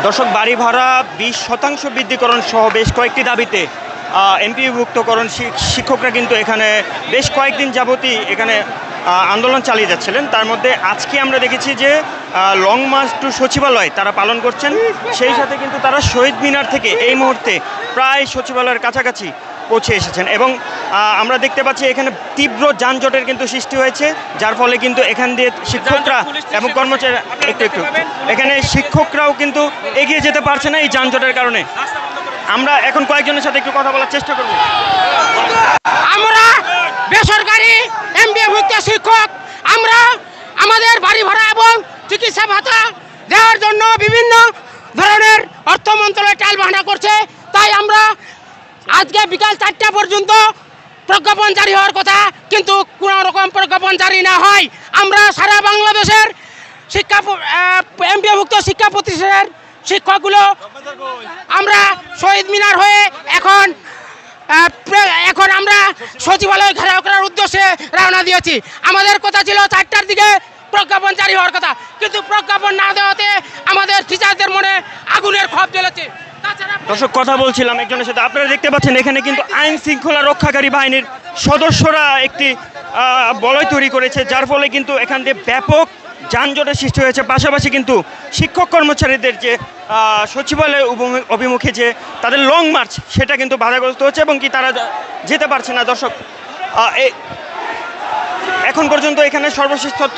দর্শক, বাড়ি ভাড়া 20% বৃদ্ধিকরণ সহ বেশ কয়েকটি দাবিতে এমপিভুক্তকরণ শিক্ষকরা কিন্তু এখানে বেশ কয়েকদিন যাবতই এখানে আন্দোলন চালিয়ে যাচ্ছিলেন। তার মধ্যে আজকে আমরা দেখেছি যে লং মার্চ টু সচিবালয় তারা পালন করছেন। সেই সাথে কিন্তু তারা শহীদ মিনার থেকে এই মুহূর্তে প্রায় সচিবালয়ের কাছাকাছি পৌঁছে এসেছেন এবং আমরা দেখতে পাচ্ছি এখানে তীব্র যানজটের কিন্তু সৃষ্টি হয়েছে, যার ফলে কিন্তু এখান দিয়ে শিক্ষকরা এবং কর্মচারী একটু এখানে শিক্ষকরাও কিন্তু এগিয়ে যেতে পারছে না এই যানজটের কারণে। আমরা এখন কয়েকজনের সাথে একটু কথা বলার চেষ্টা করব। আমরা বেসরকারি এমপিভুক্ত শিক্ষক, আমরা আমাদের বাড়ি ভাড়া এবং চিকিৎসা ভাতা দেওয়ার জন্য বিভিন্ন ধরনের অর্থ মন্ত্রণালয় টালবাহানা করছে। তাই আমরা আজকে বিকাল 4টা পর্যন্ত প্রজ্ঞাপন জারি হওয়ার কথা, কিন্তু কোনো রকম প্রজ্ঞাপন জারি না হয় আমরা সারা বাংলাদেশের শিক্ষা এমপিভুক্ত শিক্ষা প্রতিষ্ঠানের শিক্ষকগুলো আমরা শহীদ মিনার হয়ে এখন আমরা সচিবালয় ঘেরাও করার উদ্দেশ্যে রওনা দিয়েছি। আমাদের কথা ছিল 4টার দিকে প্রজ্ঞাপন জারি হওয়ার কথা, কিন্তু প্রজ্ঞাপন না দেওয়াতে আমাদের টিচারদের মনে আগুনের খোপ জ্বলেছে। দর্শক, কথা বলছিলাম একজনের সাথে। আপনারা দেখতে পাচ্ছেন এখানে কিন্তু আইন শৃঙ্খলা রক্ষাকারী বাহিনীর সদস্যরা একটি বলয় তৈরি করেছে, যার ফলে কিন্তু এখান দিয়ে ব্যাপক যানজটের সৃষ্টি হয়েছে। পাশাপাশি কিন্তু শিক্ষক কর্মচারীদের যে সচিবালয় অভিমুখে যে তাদের লং মার্চ, সেটা কিন্তু বাধাগ্রস্ত হচ্ছে এবং কি তারা যেতে পারছে না। দর্শক, এখন পর্যন্ত এখানে সর্বশেষ তথ্য